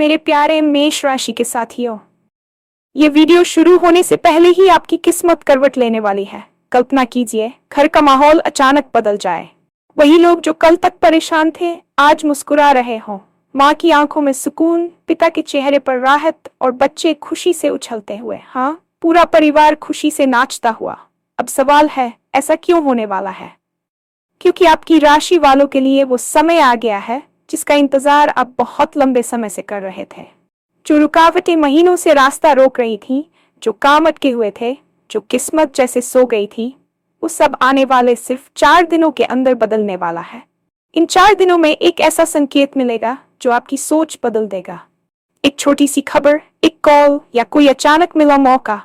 मेरे प्यारे मेष राशि के साथियों, ये वीडियो शुरू होने से पहले ही आपकी किस्मत करवट लेने वाली है। कल्पना कीजिए, घर का माहौल अचानक बदल जाए। वही लोग जो कल तक परेशान थे आज मुस्कुरा रहे हों। माँ की आंखों में सुकून, पिता के चेहरे पर राहत और बच्चे खुशी से उछलते हुए, हाँ, पूरा परिवार खुशी से नाचता हुआ। अब सवाल है, ऐसा क्यों होने वाला है? क्योंकि आपकी राशि वालों के लिए वो समय आ गया है जिसका इंतजार आप बहुत लंबे समय से कर रहे थे। जो रुकावटें महीनों से रास्ता रोक रही थी, जो काम अटके हुए थे, जो किस्मत जैसे सो गई थी, वो सब आने वाले सिर्फ 4 दिनों के अंदर बदलने वाला है। इन 4 दिनों में एक ऐसा संकेत मिलेगा जो आपकी सोच बदल देगा। एक छोटी सी खबर, एक कॉल या कोई अचानक मिला मौका,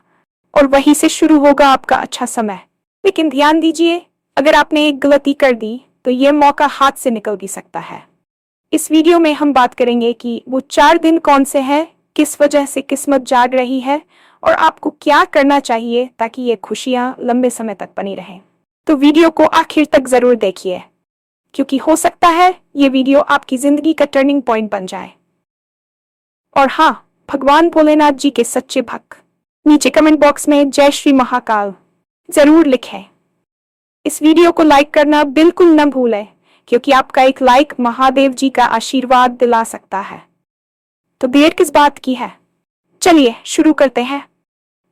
और वहीं से शुरू होगा आपका अच्छा समय। लेकिन ध्यान दीजिए, अगर आपने एक गलती कर दी तो ये मौका हाथ से निकल भी सकता है। इस वीडियो में हम बात करेंगे कि वो 4 दिन कौन से हैं, किस वजह से किस्मत जाग रही है और आपको क्या करना चाहिए ताकि ये खुशियां लंबे समय तक बनी रहें। तो वीडियो को आखिर तक जरूर देखिए, क्योंकि हो सकता है ये वीडियो आपकी जिंदगी का टर्निंग पॉइंट बन जाए। और हाँ, भगवान भोलेनाथ जी के सच्चे भक्त नीचे कमेंट बॉक्स में जय श्री महाकाल जरूर लिखें। इस वीडियो को लाइक करना बिल्कुल न भूलें, क्योंकि आपका एक लाइक महादेव जी का आशीर्वाद दिला सकता है। तो देर किस बात की है, चलिए शुरू करते हैं।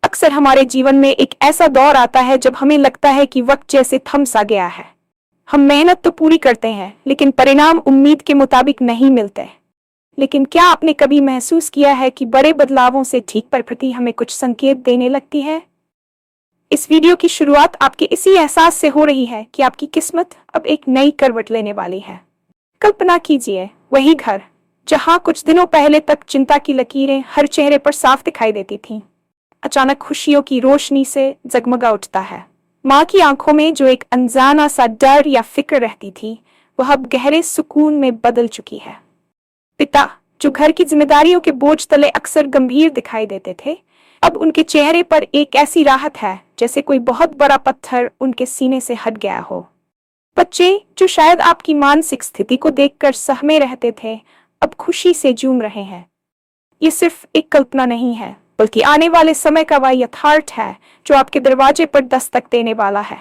अक्सर हमारे जीवन में एक ऐसा दौर आता है जब हमें लगता है कि वक्त जैसे थम सा गया है। हम मेहनत तो पूरी करते हैं, लेकिन परिणाम उम्मीद के मुताबिक नहीं मिलते। लेकिन क्या आपने कभी महसूस किया है कि बड़े बदलावों से ठीक प्रकृति हमें कुछ संकेत देने लगती है? इस वीडियो की शुरुआत आपके इसी एहसास से हो रही है कि आपकी किस्मत अब एक नई करवट लेने वाली है। कल्पना कीजिए, वही घर जहां कुछ दिनों पहले तक चिंता की लकीरें हर चेहरे पर साफ दिखाई देती थीं, अचानक खुशियों की रोशनी से जगमगा उठता है। माँ की आंखों में जो एक अनजाना सा डर या फिक्र रहती थी, वह अब गहरे सुकून में बदल चुकी है। पिता, जो घर की जिम्मेदारियों के बोझ तले अक्सर गंभीर दिखाई देते थे, अब उनके चेहरे पर एक ऐसी राहत है जैसे कोई बहुत बड़ा पत्थर उनके सीने से हट गया हो। बच्चे, जो शायद आपकी मानसिक स्थिति को देखकर सहमे रहते थे, अब खुशी से झूम रहे हैं। ये सिर्फ एक कल्पना नहीं है, बल्कि आने वाले समय का वह यथार्थ है जो आपके दरवाजे पर दस्तक देने वाला है।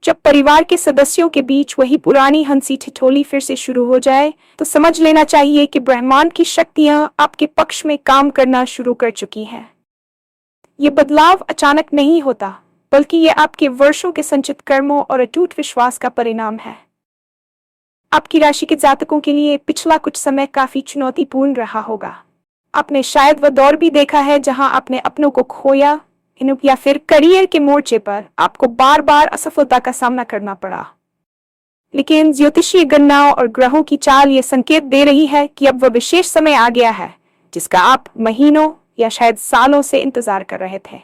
जब परिवार के सदस्यों के बीच वही पुरानी हंसी ठिठोली फिर से शुरू हो जाए, तो समझ लेना चाहिए कि ब्रह्मांड की शक्तियां आपके पक्ष में काम करना शुरू कर चुकी हैं। ये बदलाव अचानक नहीं होता, बल्कि ये आपके वर्षों के संचित कर्मों और अटूट विश्वास का परिणाम है। आपकी राशि के जातकों के लिए पिछला कुछ समय काफी चुनौतीपूर्ण रहा होगा। आपने शायद वह दौर भी देखा है जहां आपने अपनों को खोया, या फिर करियर के मोर्चे पर आपको बार बार असफलता का सामना करना पड़ा। लेकिन ज्योतिषीय गणनाओं और ग्रहों की चाल ये संकेत दे रही है कि अब वह विशेष समय आ गया है जिसका आप महीनों या शायद सालों से इंतजार कर रहे थे।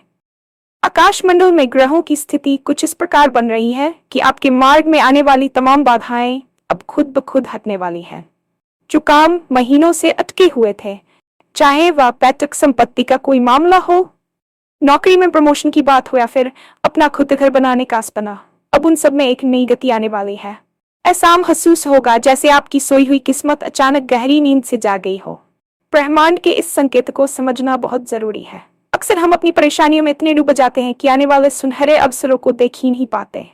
आकाशमंडल में ग्रहों की स्थिति कुछ इस प्रकार बन रही है कि आपके मार्ग में आने वाली तमाम बाधाएं अब खुद ब खुद हटने वाली हैं। जो काम महीनों से अटके हुए थे, चाहे वह पैतृक संपत्ति का कोई मामला हो, नौकरी में प्रमोशन की बात हो या फिर अपना खुद घर बनाने का सपना, अब उन सब में एक नई गति आने वाली है। ऐसा महसूस होगा जैसे आपकी सोई हुई किस्मत अचानक गहरी नींद से जाग गई हो। ब्रह्मांड के इस संकेत को समझना बहुत जरूरी है। अक्सर हम अपनी परेशानियों में इतने डूब जाते हैं कि आने वाले सुनहरे अवसरों को देख ही नहीं पाते।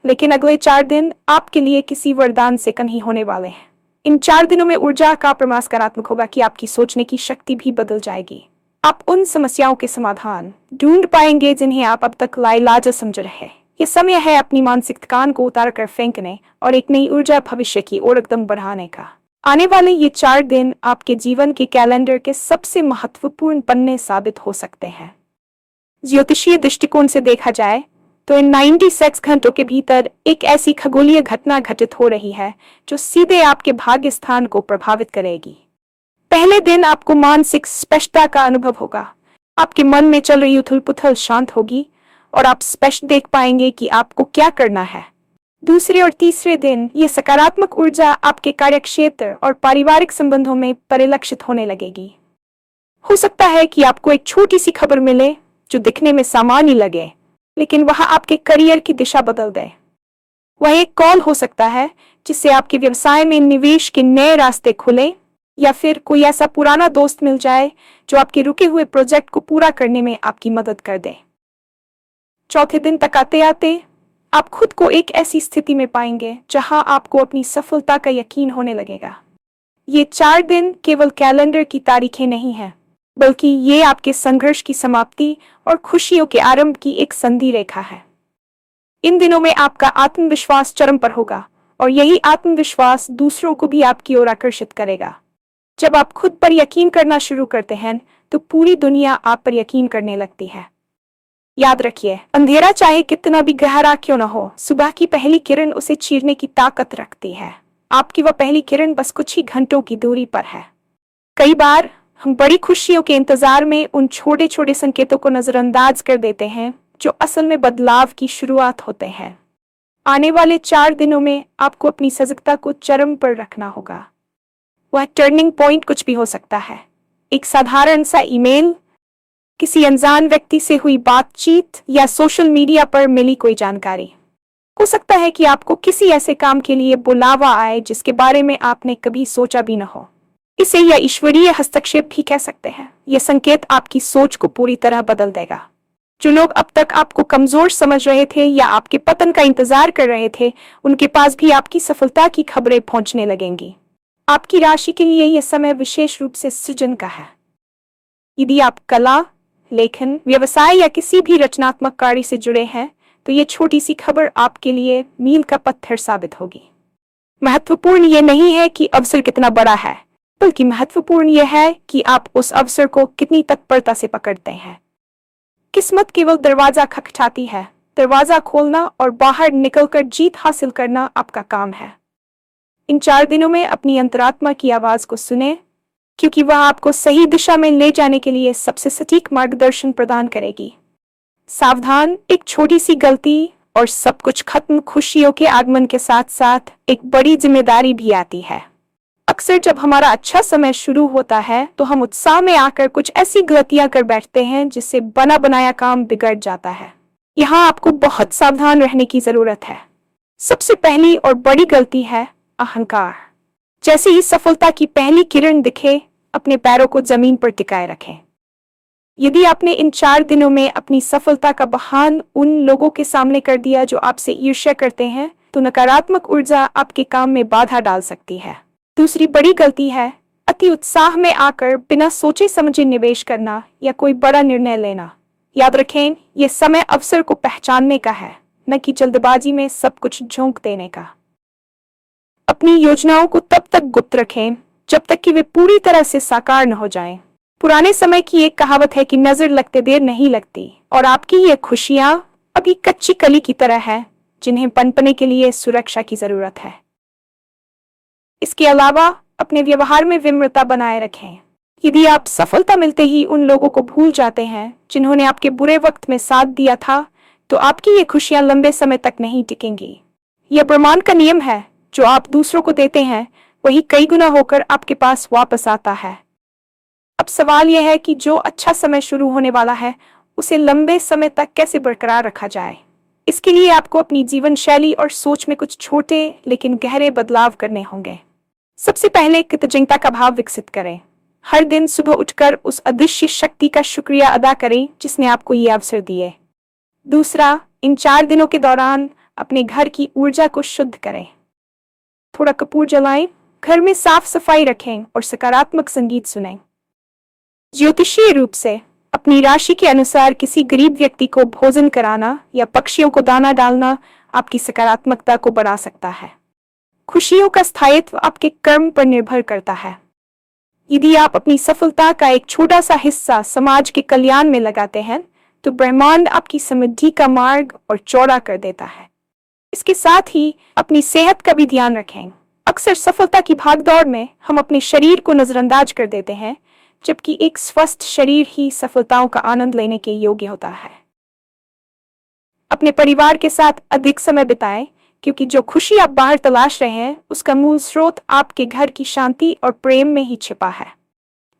लेकिन अगले 4 दिन आपके लिए किसी वरदान से कम नहीं होने वाले हैं। इन 4 दिनों में ऊर्जा का प्रमाण सकारात्मक होगा कि आपकी सोचने की शक्ति भी बदल जाएगी। आप उन समस्याओं के समाधान ढूंढ पाएंगे जिन्हें आप अब तक लाइलाज समझ रहे हैं। ये समय है अपनी मानसिक थकान को उतार कर फेंकने और एक नई ऊर्जा भविष्य की ओर एकदम बढ़ाने का। आने वाले ये 4 दिन आपके जीवन के कैलेंडर के सबसे महत्वपूर्ण पन्ने साबित हो सकते हैं। ज्योतिषीय दृष्टिकोण से देखा जाए तो इन 96 घंटों के भीतर एक ऐसी खगोलीय घटना घटित हो रही है जो सीधे आपके भाग्य स्थान को प्रभावित करेगी। पहले दिन आपको मानसिक स्पष्टता का अनुभव होगा। आपके मन में चल रही उथल पुथल शांत होगी और आप स्पष्ट देख पाएंगे कि आपको क्या करना है। दूसरे और तीसरे दिन ये सकारात्मक ऊर्जा आपके कार्यक्षेत्र और पारिवारिक संबंधों में परिलक्षित होने लगेगी। हो सकता है कि आपको एक छोटी सी खबर मिले जो दिखने में सामान्य लगे, लेकिन वह आपके करियर की दिशा बदल दे। वह एक कॉल हो सकता है जिससे आपके व्यवसाय में निवेश के नए रास्ते खुले, या फिर कोई ऐसा पुराना दोस्त मिल जाए जो आपके रुके हुए प्रोजेक्ट को पूरा करने में आपकी मदद कर दे। चौथे दिन तक आते आते आप खुद को एक ऐसी स्थिति में पाएंगे जहां आपको अपनी सफलता का यकीन होने लगेगा। ये 4 दिन केवल कैलेंडर की तारीखें नहीं हैं, बल्कि ये आपके संघर्ष की समाप्ति और खुशियों के आरंभ की एक संधि रेखा है। इन दिनों में आपका आत्मविश्वास चरम पर होगा और यही आत्मविश्वास दूसरों को भी आपकी ओर आकर्षित करेगा। जब आप खुद पर यकीन करना शुरू करते हैं तो पूरी दुनिया आप पर यकीन करने लगती है। याद रखिए, अंधेरा चाहे कितना भी गहरा क्यों न हो, सुबह की पहली किरण उसे चीरने की ताकत रखती है। आपकी वह पहली किरण बस कुछ ही घंटों की दूरी पर है। कई बार हम बड़ी खुशियों के इंतजार में उन छोटे छोटे संकेतों को नजरअंदाज कर देते हैं जो असल में बदलाव की शुरुआत होते हैं। आने वाले 4 दिनों में आपको अपनी सजगता को चरम पर रखना होगा। वह टर्निंग पॉइंट कुछ भी हो सकता है। एक साधारण सा ईमेल, किसी अनजान व्यक्ति से हुई बातचीत या सोशल मीडिया पर मिली कोई जानकारी। हो सकता है कि आपको किसी ऐसे काम के लिए बुलावा आए जिसके बारे में आपने कभी सोचा भी न हो। इसे या ईश्वरीय हस्तक्षेप भी कह सकते हैं। यह संकेत आपकी सोच को पूरी तरह बदल देगा। जो लोग अब तक आपको कमजोर समझ रहे थे या आपके पतन का इंतजार कर रहे थे, उनके पास भी आपकी सफलता की खबरें पहुंचने लगेंगी। आपकी राशि के लिए यह समय विशेष रूप से सृजन का है। यदि आप कला, लेखन, व्यवसाय या किसी भी रचनात्मक कार्य से जुड़े हैं तो ये छोटी सी खबर आपके लिए मील का पत्थर साबित होगी। महत्वपूर्ण ये नहीं है कि अवसर कितना बड़ा है, बल्कि महत्वपूर्ण यह है कि आप उस अवसर को कितनी तत्परता से पकड़ते हैं। किस्मत केवल दरवाजा खटखटाती है, दरवाजा खोलना और बाहर निकलकर जीत हासिल करना आपका काम है। इन 4 दिनों में अपनी अंतरात्मा की आवाज को सुने, क्योंकि वह आपको सही दिशा में ले जाने के लिए सबसे सटीक मार्गदर्शन प्रदान करेगी। सावधान, एक छोटी सी गलती और सब कुछ खत्म। खुशियों के आगमन के साथ साथ एक बड़ी जिम्मेदारी भी आती है। अक्सर जब हमारा अच्छा समय शुरू होता है तो हम उत्साह में आकर कुछ ऐसी गलतियां कर बैठते हैं जिससे बना बनाया काम बिगड़ जाता है। यहाँ आपको बहुत सावधान रहने की जरूरत है। सबसे पहली और बड़ी गलती है अहंकार। जैसे ही सफलता की पहली किरण दिखे, अपने पैरों को जमीन पर टिकाए रखें। यदि आपने इन 4 दिनों में अपनी सफलता का बहान उन लोगों के सामने कर दिया जो आपसे ईर्ष्या करते हैं, तो नकारात्मक ऊर्जा आपके काम में बाधा डाल सकती है। दूसरी बड़ी गलती है अति उत्साह में आकर बिना सोचे समझे निवेश करना या कोई बड़ा निर्णय लेना। याद रखें, यह समय अवसर को पहचानने का है, न कि जल्दबाजी में सब कुछ झोंक देने का। अपनी योजनाओं को तब तक गुप्त रखें जब तक कि वे पूरी तरह से साकार न हो जाएं। पुराने समय की एक कहावत है कि नजर लगते देर नहीं लगती, और आपकी ये खुशियां अभी कच्ची कली की तरह है जिन्हें पनपने के लिए सुरक्षा की जरूरत है। इसके अलावा अपने व्यवहार में विनम्रता बनाए रखें। यदि आप सफलता मिलते ही उन लोगों को भूल जाते हैं जिन्होंने आपके बुरे वक्त में साथ दिया था, तो आपकी ये खुशियां लंबे समय तक नहीं टिकेंगी। यह ब्रह्मांड का नियम है, जो आप दूसरों को देते हैं वही कई गुना होकर आपके पास वापस आता है। अब सवाल यह है कि जो अच्छा समय शुरू होने वाला है उसे लंबे समय तक कैसे बरकरार रखा जाए। इसके लिए आपको अपनी जीवन शैली और सोच में कुछ छोटे लेकिन गहरे बदलाव करने होंगे। सबसे पहले कृतज्ञता का भाव विकसित करें। हर दिन सुबह उठकर उस अदृश्य शक्ति का शुक्रिया अदा करें जिसने आपको ये अवसर दिए। दूसरा, इन 4 दिनों के दौरान अपने घर की ऊर्जा को शुद्ध करें। थोड़ा कपूर जलाएं, घर में साफ सफाई रखें और सकारात्मक संगीत सुनें। ज्योतिषीय रूप से अपनी राशि के अनुसार किसी गरीब व्यक्ति को भोजन कराना या पक्षियों को दाना डालना आपकी सकारात्मकता को बढ़ा सकता है। खुशियों का स्थायित्व आपके कर्म पर निर्भर करता है। यदि आप अपनी सफलता का एक छोटा सा हिस्सा समाज के कल्याण में लगाते हैं तो ब्रह्मांड आपकी समृद्धि का मार्ग और चौड़ा कर देता है। इसके साथ ही अपनी सेहत का भी ध्यान रखें। अक्सर सफलता की भागदौड़ में हम अपने शरीर को नजरअंदाज कर देते हैं, जबकि एक स्वस्थ शरीर ही सफलताओं का आनंद लेने के योग्य होता है। अपने परिवार के साथ अधिक समय बिताएं, क्योंकि जो खुशी आप बाहर तलाश रहे हैं उसका मूल स्रोत आपके घर की शांति और प्रेम में ही छिपा है।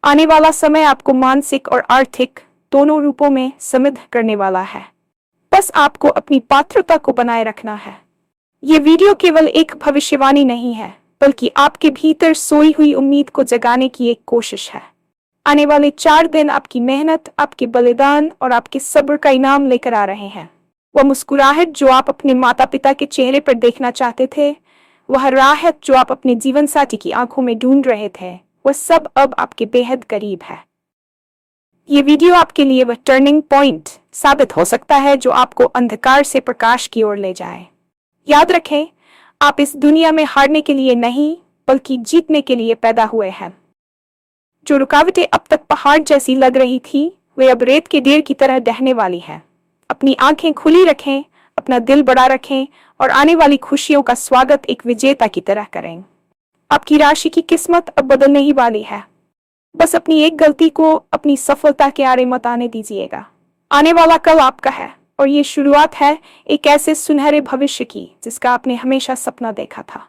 आने वाला समय आपको मानसिक और आर्थिक दोनों रूपों में समृद्ध करने वाला है। बस आपको अपनी पात्रता को बनाए रखना है। ये वीडियो केवल एक भविष्यवाणी नहीं है, बल्कि आपके भीतर सोई हुई उम्मीद को जगाने की एक कोशिश है। आने वाले 4 दिन आपकी मेहनत, आपके बलिदान और आपके सब्र का इनाम लेकर आ रहे हैं। वह मुस्कुराहट जो आप अपने माता पिता के चेहरे पर देखना चाहते थे, वह राहत जो आप अपने जीवन साथी की आंखों में ढूंढ रहे थे, वह सब अब आपके बेहद करीब है। ये वीडियो आपके लिए वह टर्निंग पॉइंट साबित हो सकता है जो आपको अंधकार से प्रकाश की ओर ले जाए। याद रखें, आप इस दुनिया में हारने के लिए नहीं, बल्कि जीतने के लिए पैदा हुए हैं। जो रुकावटें अब तक पहाड़ जैसी लग रही थी, वे अब रेत के ढेर की तरह ढहने वाली हैं। अपनी आंखें खुली रखें, अपना दिल बड़ा रखें और आने वाली खुशियों का स्वागत एक विजेता की तरह करें। आपकी राशि की किस्मत अब बदलने ही वाली है। बस अपनी एक गलती को अपनी सफलता के आड़े मत आने दीजिएगा। आने वाला कल आपका है और ये शुरुआत है एक ऐसे सुनहरे भविष्य की जिसका आपने हमेशा सपना देखा था।